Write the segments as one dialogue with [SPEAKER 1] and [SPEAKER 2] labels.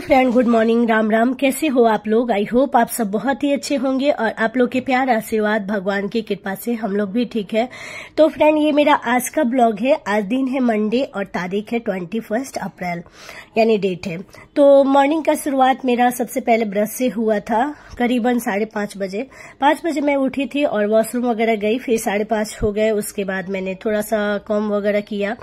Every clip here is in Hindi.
[SPEAKER 1] Friend, good morning, Ram Ram. कैसे हो आप लोग? आई होप आप सब बहुत ही अच्छे होंगे और आप लोग के प्यार आशीर्वाद भगवान की कृपा से हम लोग भी ठीक है। तो फ्रेंड, ये मेरा आज का ब्लॉग है। आज दिन है मंडे और तारीख है 21 अप्रैल, यानी डेट है। तो मॉर्निंग का शुरुआत मेरा सबसे पहले ब्रश से हुआ था, करीबन 5:30 बजे। 5 बजे मैं उठी थी और वॉशरूम वगैरह गई, फिर 5:30 हो गए। उसके बाद मैंने थोड़ा सा कॉम वगैरह किया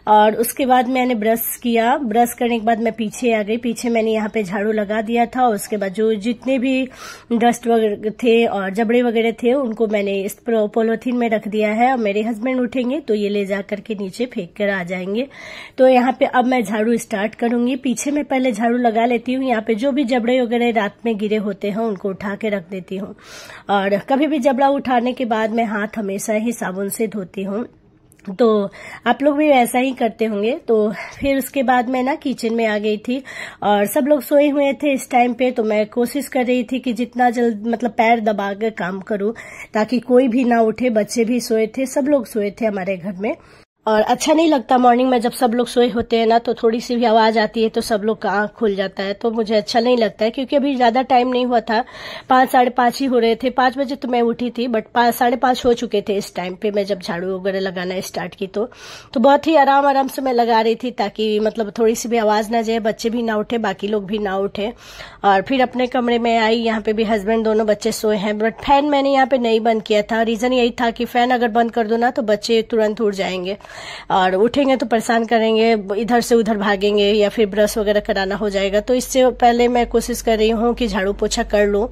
[SPEAKER 1] और उसके बाद मैंने ब्रश किया। ब्रश करने के बाद मैं पीछे आ गई। पीछे मैंने यहाँ पे झाड़ू लगा दिया था। उसके बाद जो जितने भी डस्ट वगैरह थे और जबड़े वगैरह थे उनको मैंने इस पॉलिथीन में रख दिया है। और मेरे हस्बैंड उठेंगे तो ये ले जा करके नीचे फेंक कर आ जाएंगे। तो यहाँ पे अब मैं झाड़ू स्टार्ट करूंगी। पीछे मैं पहले झाड़ू लगा लेती हूँ। यहाँ पे जो भी जबड़े वगैरह रात में गिरे होते हैं उनको उठा के रख देती हूँ। और कभी भी जबड़ा उठाने के बाद मैं हाथ हमेशा ही साबुन से धोती हूँ। तो आप लोग भी वैसा ही करते होंगे। तो फिर उसके बाद मैं ना किचन में आ गई थी और सब लोग सोए हुए थे इस टाइम पे। तो मैं कोशिश कर रही थी कि जितना जल्द मतलब पैर दबा कर काम करूं ताकि कोई भी ना उठे। बच्चे भी सोए थे, सब लोग सोए थे हमारे घर में। और अच्छा नहीं लगता मॉर्निंग में जब सब लोग सोए होते हैं ना, तो थोड़ी सी भी आवाज आती है तो सब लोग का आंख खुल जाता है। तो मुझे अच्छा नहीं लगता है, क्योंकि अभी ज्यादा टाइम नहीं हुआ था। 5 साढ़े 5 ही हो रहे थे। 5 बजे तो मैं उठी थी, बट 5 हो चुके थे इस टाइम पे मैं जब झाड़ू वगैरह लगाना स्टार्ट की। तो बहुत ही आराम से मैं लगा रही थी ताकि मतलब थोड़ी सी भी आवाज ना जाए, बच्चे भी ना उठे, बाकी लोग भी ना उठे। और फिर अपने कमरे में आई। यहाँ पे भी हस्बैंड दोनों बच्चे सोए हैं, बट फैन मैंने यहाँ पे नहीं बंद किया था। रीजन यही था कि फैन अगर बंद कर दो ना तो बच्चे तुरंत उठ जाएंगे और उठेंगे तो परेशान करेंगे, इधर से उधर भागेंगे या फिर ब्रश वगैरह कराना हो जाएगा। तो इससे पहले मैं कोशिश कर रही हूँ कि झाड़ू पोछा कर लूं।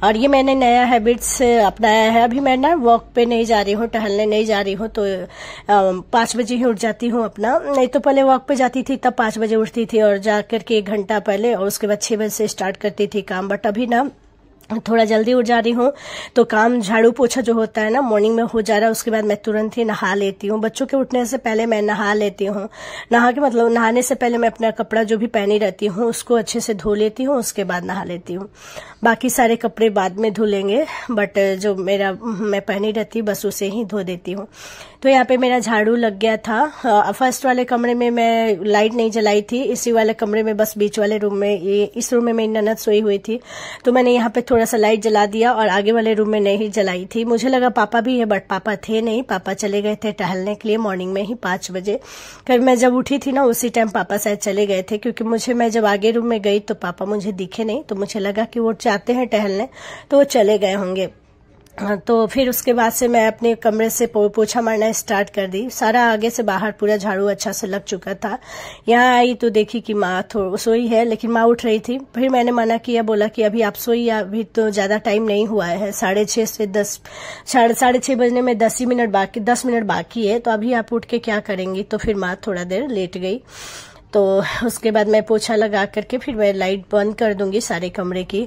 [SPEAKER 1] और ये मैंने नया हैबिट्स अपनाया है। अभी मैं ना वॉक पे नहीं जा रही हूँ, टहलने नहीं जा रही हूँ। तो 5 बजे ही उठ जाती हूँ अपना। नहीं तो पहले वॉक पे जाती थी तब 5 बजे उठती थी और जाकर के 1 घंटा पहले, और उसके बाद 6 बजे से स्टार्ट करती थी काम। बट अभी ना थोड़ा जल्दी उठ जा रही हूँ तो काम झाड़ू पोछा जो होता है ना मॉर्निंग में हो जा रहा है। उसके बाद मैं तुरंत ही नहा लेती हूँ। बच्चों के उठने से पहले मैं नहा लेती हूँ। नहा के मतलब नहाने से पहले मैं अपना कपड़ा जो भी पहनी रहती हूँ उसको अच्छे से धो लेती हूँ, उसके बाद नहा लेती हूँ। बाकी सारे कपड़े बाद में धो लेंगे, बट जो मेरा मैं पहनी रहती बस उसे ही धो देती हूँ। तो यहाँ पे मेरा झाड़ू लग गया था। फर्स्ट वाले कमरे में मैं लाइट नहीं जलाई थी, इसी वाले कमरे में बस बीच वाले रूम में, इस रूम में मेरी ननद सोई हुई थी तो मैंने यहाँ पे थोड़ा सा लाइट जला दिया और आगे वाले रूम में नहीं जलाई थी। मुझे लगा पापा भी है, बट पापा थे नहीं। पापा चले गए थे टहलने के लिए मॉर्निंग में ही 5 बजे। फिर मैं जब उठी थी ना उसी टाइम पापा शायद चले गए थे, क्योंकि मैं जब आगे रूम में गई तो पापा मुझे दिखे नहीं। तो मुझे लगा कि वो चाहते हैं टहलने तो वो चले गए होंगे। तो फिर उसके बाद से मैं अपने कमरे से पोछा मारना स्टार्ट कर दी। सारा आगे से बाहर पूरा झाड़ू अच्छा से लग चुका था। यहाँ आई तो देखी कि माँ सोई है, लेकिन माँ उठ रही थी। फिर मैंने मना किया, बोला कि अभी आप सोइए, अभी तो ज्यादा टाइम नहीं हुआ है, 6:30 से 10, 6:30 बजने में 10 मिनट बाकी है। तो अभी आप उठ के क्या करेंगी? तो फिर माँ थोड़ा देर लेट गई। तो उसके बाद मैं पोछा लगा करके फिर मैं लाइट बंद कर दूंगी सारे कमरे की,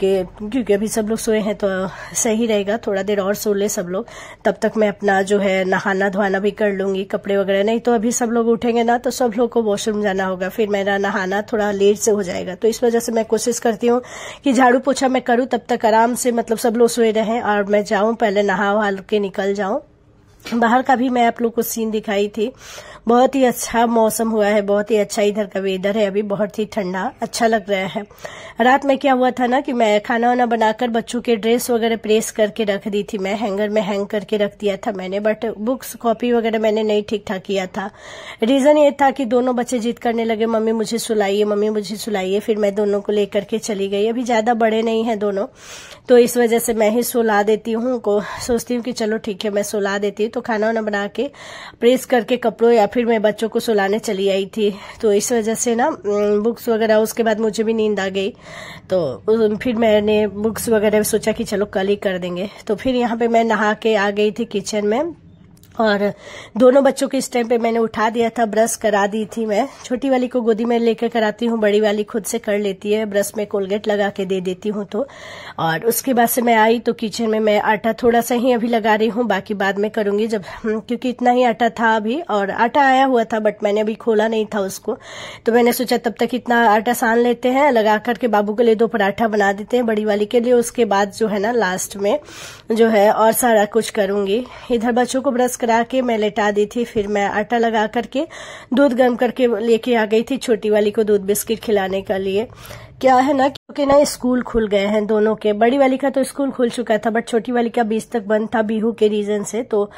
[SPEAKER 1] क्योंकि अभी सब लोग सोए हैं तो सही रहेगा। थोड़ा देर और सो ले सब लोग, तब तक मैं अपना जो है नहाना धोना भी कर लूंगी, कपड़े वगैरह। नहीं तो अभी सब लोग उठेंगे ना तो सब लोग को वॉशरूम जाना होगा, फिर मेरा नहाना थोड़ा लेट से हो जाएगा। तो इस वजह से मैं कोशिश करती हूँ कि झाड़ू पोछा मैं करूँ तब तक आराम से, मतलब सब लोग सोए रहें और मैं जाऊं पहले नहा वहा के निकल जाऊं। बाहर का भी मैं आप लोग को सीन दिखाई थी। बहुत ही अच्छा मौसम हुआ है, बहुत ही अच्छा इधर का वेदर है। अभी बहुत ही ठंडा अच्छा लग रहा है। रात में क्या हुआ था ना कि मैं खाना वाना बनाकर बच्चों के ड्रेस वगैरह प्रेस करके रख दी थी। मैं हैंगर में हैंग करके रख दिया था मैंने, बट बुक्स कॉपी वगैरह मैंने नहीं ठीक ठाक किया था। रीजन ये था कि दोनों बच्चे जिद करने लगे, मम्मी मुझे सुलाइए, मम्मी मुझे सुलाइए। फिर मैं दोनों को लेकर के चली गई। अभी ज्यादा बड़े नहीं है दोनों, तो इस वजह से मैं ही सुला देती हूँ। सोचती हूँ कि चलो ठीक है मैं सुला देती हूँ। तो खाना वाना बना के प्रेस करके कपड़ों या फिर मैं बच्चों को सुलाने चली आई थी। तो इस वजह से ना बुक्स वगैरह, उसके बाद मुझे भी नींद आ गई। तो फिर मैंने बुक्स वगैरह सोचा कि चलो कल ही कर देंगे। तो फिर यहाँ पे मैं नहा के आ गई थी किचन में और दोनों बच्चों को इस टाइम पे मैंने उठा दिया था, ब्रश करा दी थी। मैं छोटी वाली को गोदी में लेकर कराती हूँ, बड़ी वाली खुद से कर लेती है। ब्रश में कोलगेट लगा के दे देती हूँ। तो और उसके बाद से मैं आई तो किचन में मैं आटा थोड़ा सा ही अभी लगा रही हूँ, बाकी बाद में करूंगी जब, क्योंकि इतना ही आटा था अभी और आटा आया हुआ था, बट मैंने अभी खोला नहीं था उसको। तो मैंने सोचा तब तक इतना आटा सान लेते हैं, लगा करके बाबू के लिए 2 पराठा बना देते हैं, बड़ी वाली के लिए। उसके बाद जो है ना लास्ट में जो है और सारा कुछ करूंगी। इधर बच्चों को ब्रश करा के मैं लेटा दी थी। फिर मैं आटा लगा करके दूध गर्म करके लेके आ गई थी छोटी वाली को दूध बिस्किट खिलाने के लिए। क्या है ना, क्योंकि ना स्कूल खुल गए हैं दोनों के। बड़ी वाली का तो स्कूल खुल चुका था, बट छोटी वाली का 20 तक बंद था बिहू के रीजन से। तो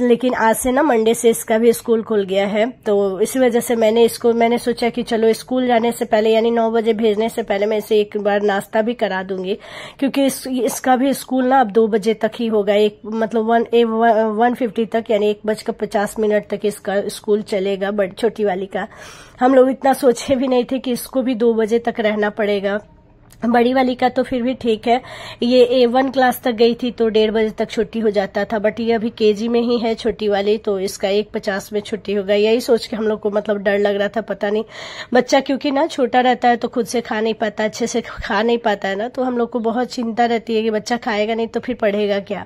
[SPEAKER 1] लेकिन आज से ना मंडे से इसका भी स्कूल खुल गया है। तो इसी वजह से मैंने सोचा कि चलो स्कूल जाने से पहले यानी 9 बजे भेजने से पहले मैं इसे एक बार नाश्ता भी करा दूंगी, क्योंकि इसका भी स्कूल ना अब 2 बजे तक ही होगा। 1:50 तक यानी 1:50 तक इसका स्कूल चलेगा। बट छोटी वाली का हम लोग इतना सोचे भी नहीं थे कि इसको भी 2 बजे तक रहना पड़ेगा। बड़ी वाली का तो फिर भी ठीक है, ये A1 क्लास तक गई थी तो 1:30 बजे तक छुट्टी हो जाता था। बट ये अभी केजी में ही है छोटी वाली, तो इसका 1:50 में छुट्टी होगा। यही सोच के हम लोग को मतलब डर लग रहा था, पता नहीं बच्चा क्योंकि ना छोटा रहता है तो खुद से खा नहीं पाता, अच्छे से खा नहीं पाता है ना, तो हम लोग को बहुत चिंता रहती है कि बच्चा खाएगा नहीं तो फिर पढ़ेगा क्या।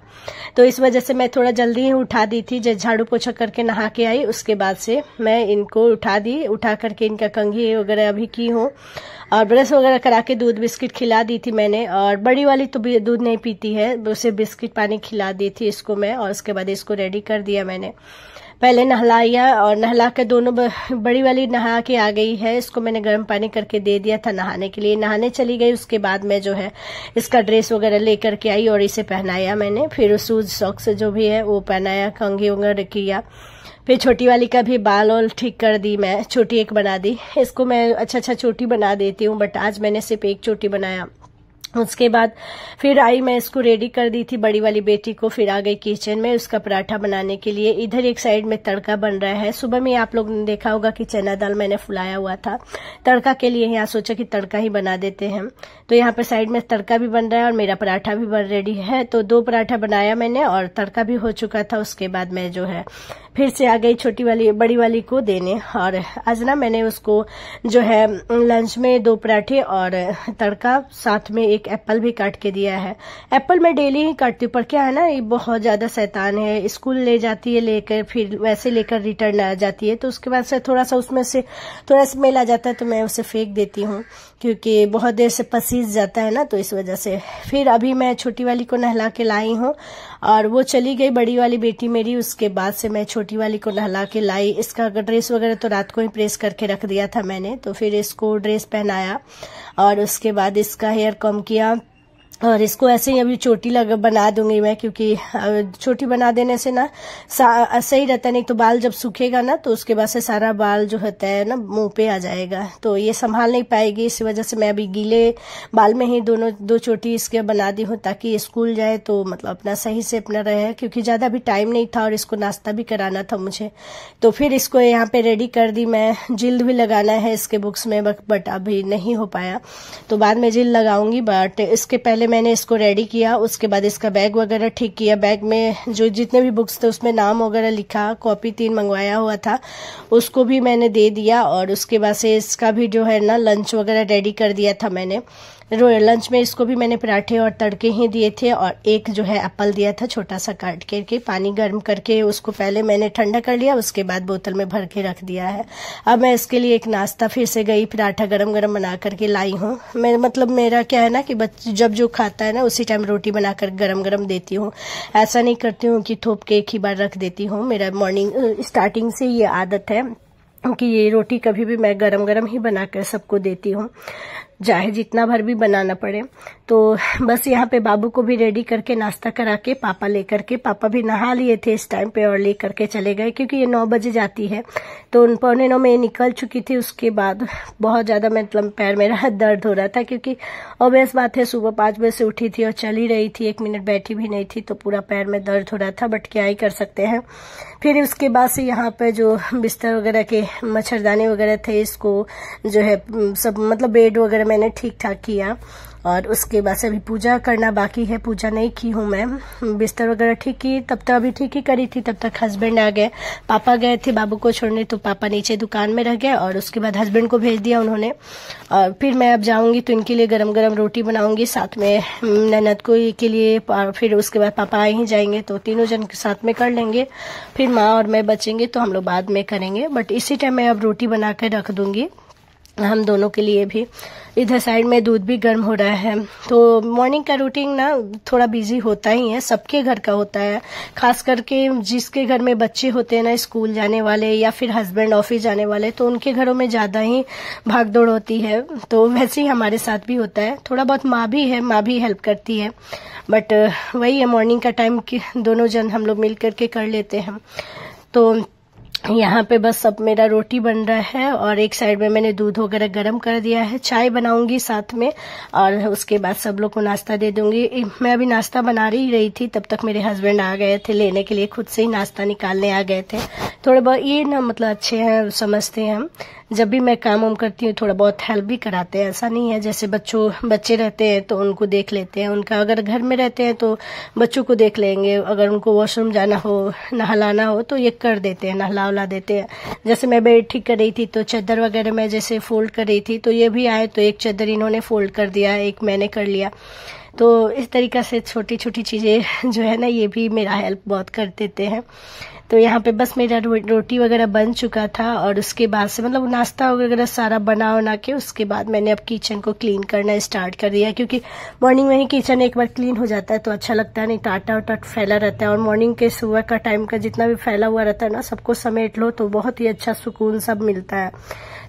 [SPEAKER 1] तो इस वजह से मैं थोड़ा जल्दी ही उठा दी थी। जब झाड़ू पोछा करके नहा के आई उसके बाद से मैं इनको उठा करके इनका कंघी वगैरह अभी की हूँ और ब्रश वगैरह करा के दूध बिस्किट खिला दी थी मैंने। और बड़ी वाली तो दूध नहीं पीती है, उसे बिस्किट पानी खिला दी थी इसको मैं। और उसके बाद इसको रेडी कर दिया मैंने, पहले नहलाया और नहला के दोनों बड़ी वाली नहा के आ गई है। इसको मैंने गर्म पानी करके दे दिया था नहाने के लिए, नहाने चली गई। उसके बाद मैं जो है इसका ड्रेस वगैरह लेकर के आई और इसे पहनाया मैंने। फिर शूज सॉक्स जो भी है वो पहनाया, कंघी वगैरह किया। फिर छोटी वाली का भी बाल और ठीक कर दी मैं, चोटी एक बना दी। इसको मैं अच्छा चोटी बना देती हूँ, बट आज मैंने सिर्फ एक चोटी बनाया। उसके बाद फिर आई, मैं इसको रेडी कर दी थी बड़ी वाली बेटी को। फिर आ गई किचन में उसका पराठा बनाने के लिए। इधर एक साइड में तड़का बन रहा है। सुबह में आप लोग ने देखा होगा कि चना दाल मैंने फुलाया हुआ था तड़का के लिए, यहाँ सोचा कि तड़का ही बना देते हैं। तो यहाँ पर साइड में तड़का भी बन रहा है और मेरा पराठा भी बन रेडी है। तो 2 पराठा बनाया मैंने और तड़का भी हो चुका था। उसके बाद मैं जो है फिर से आ गई बड़ी वाली को देने। और आज ना मैंने उसको जो है लंच में 2 पराठे और तड़का, साथ में एक एप्पल भी काट के दिया है। एप्पल मैं डेली ही काटती हूँ, पर क्या है ना ये बहुत ज्यादा शैतान है। स्कूल ले जाती है लेकर, फिर वैसे लेकर रिटर्न आ जाती है, तो उसके बाद से थोड़ा सा उसमें से थोड़ा स्मेल आ जाता है तो मैं उसे फेंक देती हूँ, क्योंकि बहुत देर से पसीज जाता है ना, तो इस वजह से। फिर अभी मैं छोटी वाली को नहला के लाई हूँ और वो चली गई बड़ी वाली बेटी मेरी। उसके बाद से मैं छोटी वाली को नहला के लाई। इसका ड्रेस वगैरह तो रात को ही प्रेस करके रख दिया था मैंने। तो फिर इसको ड्रेस पहनाया और उसके बाद इसका हेयर कम किया और इसको ऐसे ही अभी चोटी बना दूंगी मैं, क्योंकि चोटी बना देने से ना सही रहता है। नहीं तो बाल जब सूखेगा ना तो उसके बाद से सारा बाल जो होता है ना मुंह पे आ जाएगा, तो ये संभाल नहीं पाएगी। इस वजह से मैं अभी गीले बाल में ही 2 चोटी इसके बना दी हूँ, ताकि स्कूल जाए तो मतलब अपना सही से अपना रहे, क्योंकि ज्यादा भी टाइम नहीं था और इसको नाश्ता भी कराना था मुझे। तो फिर इसको यहाँ पे रेडी कर दी मैं। जिल्द भी लगाना है इसके बुक्स में, बट अभी नहीं हो पाया, तो बाद में जिल्द लगाऊंगी। बट इसके पहले मैंने इसको रेडी किया। उसके बाद इसका बैग वगैरह ठीक किया। बैग में जो जितने भी बुक्स थे उसमें नाम वगैरह लिखा, कॉपी 3 मंगवाया हुआ था उसको भी मैंने दे दिया। और उसके बाद से इसका भी जो है ना लंच वगैरह रेडी कर दिया था मैंने। लंच में इसको भी मैंने पराठे और तड़के ही दिए थे और एक जो है एप्पल दिया था छोटा सा काट के। पानी गर्म करके उसको पहले मैंने ठंडा कर लिया, उसके बाद बोतल में भर के रख दिया है। अब मैं इसके लिए एक नाश्ता फिर से गई, पराठा गरम गरम बना करके लाई हूँ। मैं मतलब मेरा क्या है ना कि जब जो खाता है ना उसी टाइम रोटी बनाकर गरम गरम देती हूँ। ऐसा नहीं करती हूँ कि थोप के एक ही बार रख देती हूँ। मेरा मॉर्निंग स्टार्टिंग से ये आदत है कि ये रोटी कभी भी मैं गरम गरम ही बनाकर सबको देती हूँ, चाहे जितना भर भी बनाना पड़े। तो बस यहाँ पे बाबू को भी रेडी करके नाश्ता करा के पापा भी नहा लिए थे इस टाइम पे और लेकर के चले गए, क्योंकि ये 9 बजे जाती है। तो 8:45 में निकल चुकी थी। उसके बाद बहुत ज्यादा मतलब पैर मेरा दर्द हो रहा था, क्योंकि ऑब्वियस बात है सुबह 5 बजे से उठी थी और चली रही थी, 1 मिनट बैठी भी नहीं थी, तो पूरा पैर में दर्द हो रहा था। बट क्या ही कर सकते हैं। फिर उसके बाद से यहाँ पे जो बिस्तर वगैरह के मच्छरदानी वगैरह थे, इसको जो है सब मतलब बेड वगैरह मैंने ठीक ठाक किया। और उसके बाद से अभी पूजा करना बाकी है, पूजा नहीं की हूँ मैं। बिस्तर वगैरह ठीक की, तब तक अभी ठीक ही करी थी, तब तक हस्बैंड आ गए। पापा गए थे बाबू को छोड़ने, तो पापा नीचे दुकान में रह गए और उसके बाद हस्बैंड को भेज दिया उन्होंने। और फिर मैं अब जाऊंगी तो इनके लिए गरम गरम रोटी बनाऊंगी, साथ में ननद को के लिए। और फिर उसके बाद पापा आ ही जाएंगे तो तीनों जन के साथ में कर लेंगे। फिर माँ और मैं बचेंगे तो हम लोग बाद में करेंगे। बट इसी टाइम मैं अब रोटी बना कर रख दूंगी। हम दोनों के लिए भी। इधर साइड में दूध भी गर्म हो रहा है। तो मॉर्निंग का रूटीन ना थोड़ा बिजी होता ही है, सबके घर का होता है, खास करके जिसके घर में बच्चे होते हैं ना स्कूल जाने वाले या फिर हस्बैंड ऑफिस जाने वाले, तो उनके घरों में ज़्यादा ही भाग दौड़ होती है। तो वैसे ही हमारे साथ भी होता है, थोड़ा बहुत माँ भी है, माँ भी हेल्प करती है, बट वही है मॉर्निंग का टाइम कि दोनों जन हम लोग मिल करके कर लेते हैं। तो यहाँ पे बस सब मेरा रोटी बन रहा है और एक साइड में मैंने दूध वगैरह गर्म कर दिया है, चाय बनाऊंगी साथ में और उसके बाद सब लोग को नाश्ता दे दूंगी। मैं अभी नाश्ता बना रही थी, तब तक मेरे हस्बैंड आ गए थे लेने के लिए, खुद से ही नाश्ता निकालने आ गए थे। थोड़ा बहुत ये ना मतलब अच्छे हैं, समझते हैं हम, जब भी मैं काम वाम करती हूँ थोड़ा बहुत हेल्प भी कराते हैं। ऐसा नहीं है, जैसे बच्चे रहते हैं तो उनको देख लेते हैं, उनका अगर घर में रहते हैं तो बच्चों को देख लेंगे, अगर उनको वॉशरूम जाना हो, नहलाना हो तो ये कर देते हैं, नहला देते हैं। जैसे मैं बेड ठीक कर रही थी तो चादर वगैरह मैं जैसे फोल्ड कर रही थी तो ये भी आए तो एक चादर इन्होंने फोल्ड कर दिया, एक मैंने कर लिया। तो इस तरीक़ा से छोटी छोटी चीज़ें जो है ना ये भी मेरा हेल्प बहुत कर देते हैं। तो यहाँ पे बस मेरा रोटी वगैरह बन चुका था और उसके बाद से मतलब नाश्ता वगैरह सारा बना के उसके बाद मैंने अब किचन को क्लीन करना स्टार्ट कर दिया, क्योंकि मॉर्निंग में ही किचन एक बार क्लीन हो जाता है तो अच्छा लगता है, नहीं टाटा उटा फैला रहता है। और मॉर्निंग के सुबह का टाइम का जितना भी फैला हुआ रहता है ना, सबको समेट लो तो बहुत ही अच्छा सुकून सब मिलता है।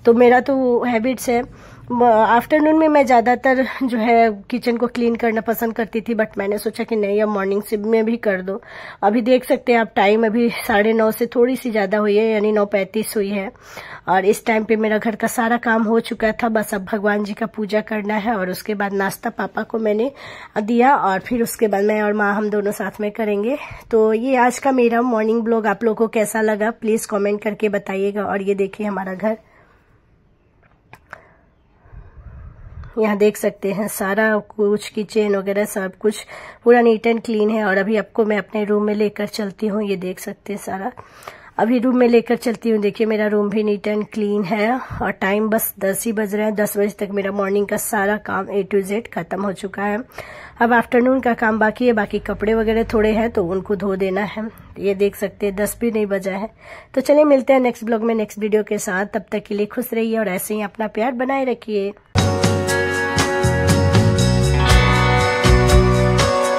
[SPEAKER 1] तो मेरा तो हैबिट्स है, आफ्टरनून में मैं ज़्यादातर जो है किचन को क्लीन करना पसंद करती थी, बट मैंने सोचा कि नहीं अब मॉर्निंग से में भी कर दो। अभी देख सकते हैं आप टाइम अभी 9:30 से थोड़ी सी ज़्यादा हुई है, यानी 9:35 हुई है और इस टाइम पे मेरा घर का सारा काम हो चुका था। बस अब भगवान जी का पूजा करना है और उसके बाद नाश्ता पापा को मैंने दिया और फिर उसके बाद मैं और माँ हम दोनों साथ में करेंगे। तो ये आज का मेरा मॉर्निंग ब्लॉग आप लोगों को कैसा लगा प्लीज़ कॉमेंट करके बताइएगा। और ये देखिए हमारा घर, यहाँ देख सकते हैं सारा कुछ किचन वगैरह सब कुछ पूरा नीट एंड क्लीन है। और अभी आपको मैं अपने रूम में लेकर चलती हूँ, ये देख सकते हैं सारा अभी रूम में लेकर चलती हूँ। देखिए मेरा रूम भी नीट एंड क्लीन है और टाइम बस 10 ही बज रहे हैं। 10 बजे तक मेरा मॉर्निंग का सारा काम A to Z खत्म हो चुका है। अब आफ्टरनून का काम बाकी है, बाकी कपड़े वगैरह थोड़े हैं तो उनको धो देना है। ये देख सकते हैं 10 भी नहीं बजा है। तो चलिए मिलते हैं नेक्स्ट ब्लॉग में नेक्स्ट वीडियो के साथ, तब तक के लिए खुश रहिए और ऐसे ही अपना प्यार बनाए रखिए।